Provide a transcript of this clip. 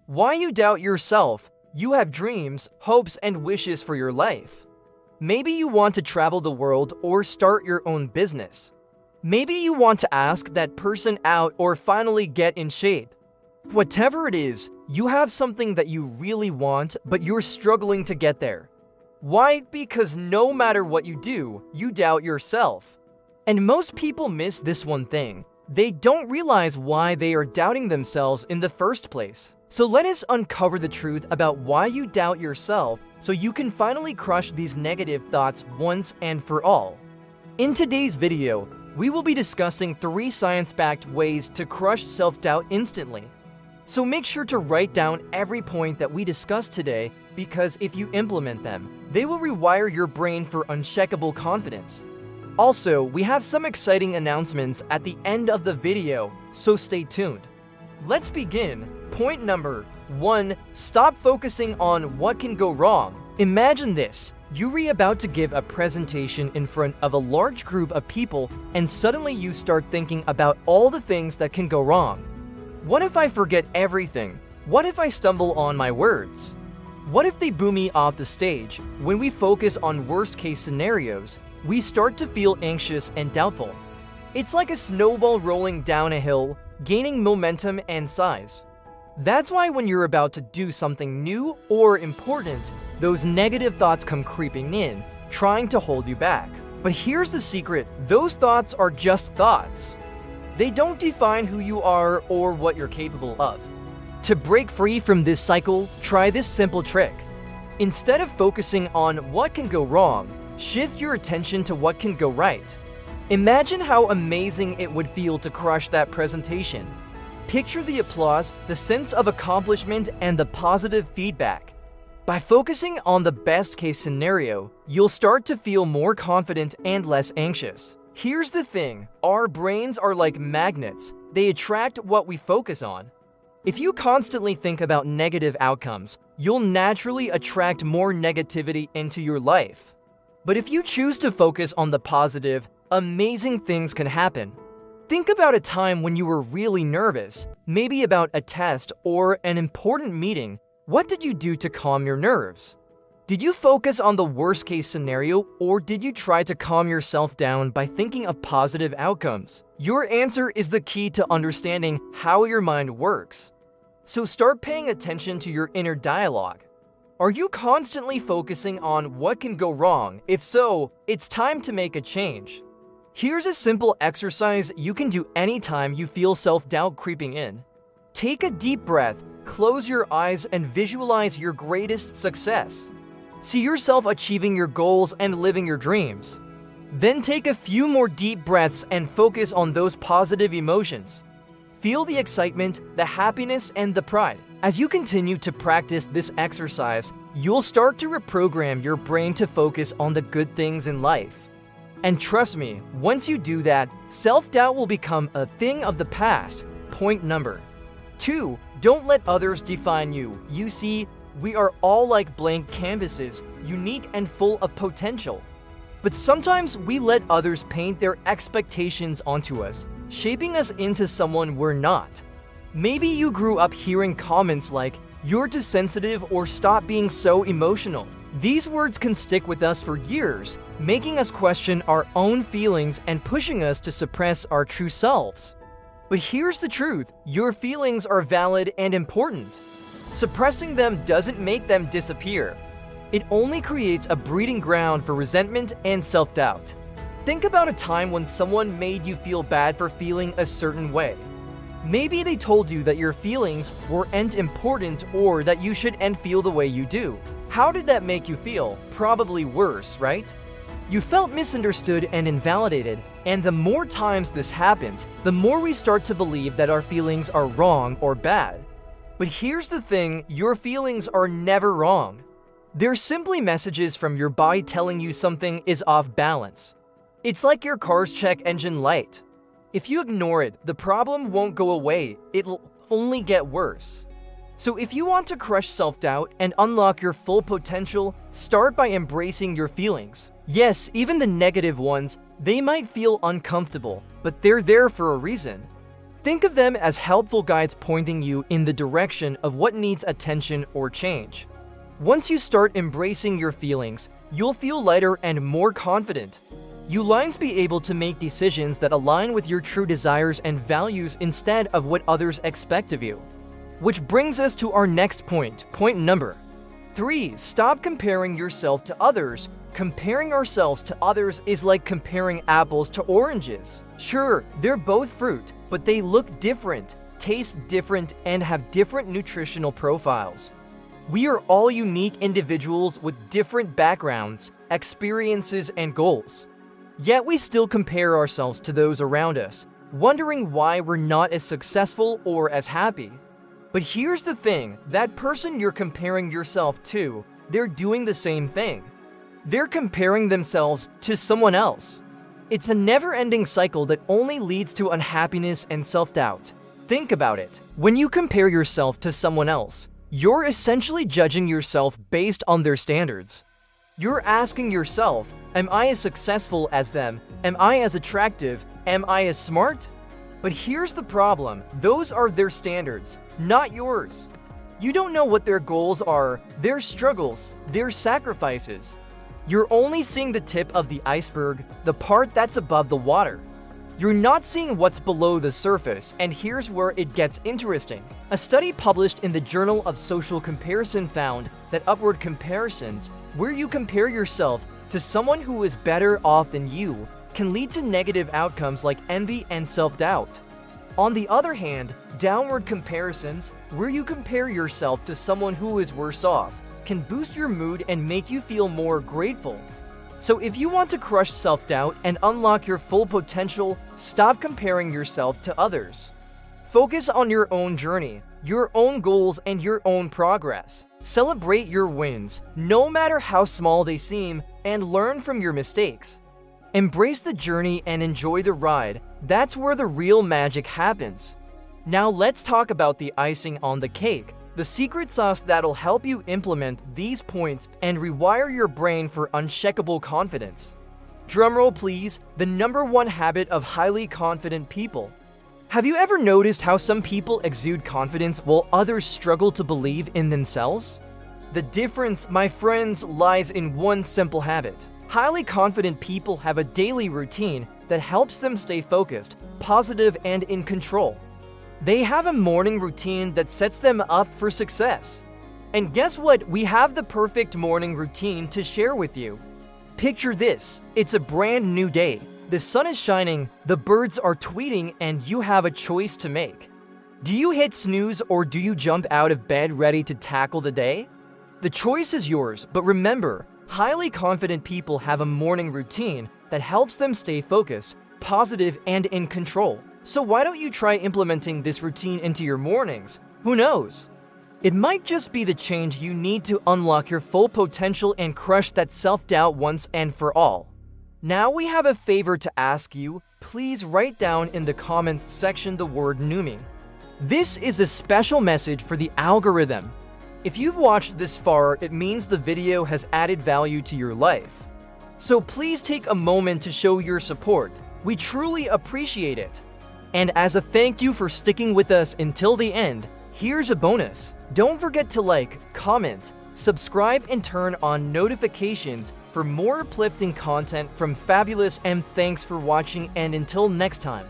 Why you doubt yourself? You have dreams, hopes, and wishes for your life. Maybe you want to travel the world or start your own business. Maybe you want to ask that person out or finally get in shape. Whatever it is, you have something that you really want, but you're struggling to get there. Why? Because no matter what you do, you doubt yourself. And most people miss this one thing. They don't realize why they are doubting themselves in the first place. So let us uncover the truth about why you doubt yourself so you can finally crush these negative thoughts once and for all. In today's video, we will be discussing 3 science-backed ways to crush self-doubt instantly. So make sure to write down every point that we discussed today, because if you implement them, they will rewire your brain for unshakable confidence. Also, we have some exciting announcements at the end of the video, so stay tuned. Let's begin. Point number 1. Stop focusing on what can go wrong. Imagine this. You're about to give a presentation in front of a large group of people, and suddenly you start thinking about all the things that can go wrong. What if I forget everything? What if I stumble on my words? What if they boo me off the stage? When we focus on worst-case scenarios, we start to feel anxious and doubtful. It's like a snowball rolling down a hill, gaining momentum and size. That's why when you're about to do something new or important, those negative thoughts come creeping in, trying to hold you back. But here's the secret: those thoughts are just thoughts. They don't define who you are or what you're capable of. To break free from this cycle, try this simple trick. Instead of focusing on what can go wrong, shift your attention to what can go right. Imagine how amazing it would feel to crush that presentation. Picture the applause, the sense of accomplishment, and the positive feedback. By focusing on the best-case scenario, you'll start to feel more confident and less anxious. Here's the thing: our brains are like magnets. They attract what we focus on. If you constantly think about negative outcomes, you'll naturally attract more negativity into your life. But if you choose to focus on the positive, amazing things can happen. Think about a time when you were really nervous, maybe about a test or an important meeting. What did you do to calm your nerves? Did you focus on the worst-case scenario, or did you try to calm yourself down by thinking of positive outcomes? Your answer is the key to understanding how your mind works. So start paying attention to your inner dialogue. Are you constantly focusing on what can go wrong? If so, it's time to make a change. Here's a simple exercise you can do anytime you feel self-doubt creeping in. Take a deep breath, close your eyes, and visualize your greatest success. See yourself achieving your goals and living your dreams. Then take a few more deep breaths and focus on those positive emotions. Feel the excitement, the happiness, and the pride. As you continue to practice this exercise, you'll start to reprogram your brain to focus on the good things in life. And trust me, once you do that, self-doubt will become a thing of the past. Point number 2. Don't let others define you. You see, we are all like blank canvases, unique and full of potential. But sometimes we let others paint their expectations onto us, shaping us into someone we're not. Maybe you grew up hearing comments like, "You're too sensitive," or "Stop being so emotional." These words can stick with us for years, making us question our own feelings and pushing us to suppress our true selves. But here's the truth: your feelings are valid and important. Suppressing them doesn't make them disappear. It only creates a breeding ground for resentment and self-doubt. Think about a time when someone made you feel bad for feeling a certain way. Maybe they told you that your feelings weren't important or that you shouldn't feel the way you do. How did that make you feel? Probably worse, right? You felt misunderstood and invalidated, and the more times this happens, the more we start to believe that our feelings are wrong or bad. But here's the thing: your feelings are never wrong. They're simply messages from your body telling you something is off balance. It's like your car's check engine light. If you ignore it, the problem won't go away, it'll only get worse. So if you want to crush self-doubt and unlock your full potential, start by embracing your feelings. Yes, even the negative ones, they might feel uncomfortable, but they're there for a reason. Think of them as helpful guides pointing you in the direction of what needs attention or change. Once you start embracing your feelings, you'll feel lighter and more confident. You'll be able to make decisions that align with your true desires and values instead of what others expect of you. Which brings us to our next point, point number 3. Stop comparing yourself to others. Comparing ourselves to others is like comparing apples to oranges. Sure, they're both fruit, but they look different, taste different, and have different nutritional profiles. We are all unique individuals with different backgrounds, experiences, and goals. Yet we still compare ourselves to those around us, wondering why we're not as successful or as happy. But here's the thing, that person you're comparing yourself to, they're doing the same thing. They're comparing themselves to someone else. It's a never-ending cycle that only leads to unhappiness and self-doubt. Think about it. When you compare yourself to someone else, you're essentially judging yourself based on their standards. You're asking yourself, am I as successful as them? Am I as attractive? Am I as smart? But here's the problem, those are their standards, not yours. You don't know what their goals are, their struggles, their sacrifices. You're only seeing the tip of the iceberg, the part that's above the water. You're not seeing what's below the surface, and here's where it gets interesting. A study published in the Journal of Social Comparison found that upward comparisons, where you compare yourself to someone who is better off than you, can lead to negative outcomes like envy and self-doubt. On the other hand, downward comparisons, where you compare yourself to someone who is worse off, can boost your mood and make you feel more grateful. So if you want to crush self-doubt and unlock your full potential, stop comparing yourself to others. Focus on your own journey, your own goals, and your own progress. Celebrate your wins, no matter how small they seem, and learn from your mistakes. Embrace the journey and enjoy the ride. That's where the real magic happens. Now let's talk about the icing on the cake, the secret sauce that'll help you implement these points and rewire your brain for unshakable confidence. Drumroll please, the #1 habit of highly confident people. Have you ever noticed how some people exude confidence while others struggle to believe in themselves? The difference, my friends, lies in one simple habit. Highly confident people have a daily routine that helps them stay focused, positive, and in control. They have a morning routine that sets them up for success. And guess what? We have the perfect morning routine to share with you. Picture this, it's a brand new day. The sun is shining, the birds are tweeting, and you have a choice to make. Do you hit snooze or do you jump out of bed ready to tackle the day? The choice is yours, but remember, highly confident people have a morning routine that helps them stay focused, positive, and in control. So why don't you try implementing this routine into your mornings? Who knows? It might just be the change you need to unlock your full potential and crush that self-doubt once and for all. Now we have a favor to ask you. Please write down in the comments section the word "Numi." This is a special message for the algorithm. If you've watched this far, it means the video has added value to your life. So please take a moment to show your support. We truly appreciate it. And as a thank you for sticking with us until the end, here's a bonus. Don't forget to like, comment, subscribe, and turn on notifications for more uplifting content from Fabulous. And thanks for watching, and until next time.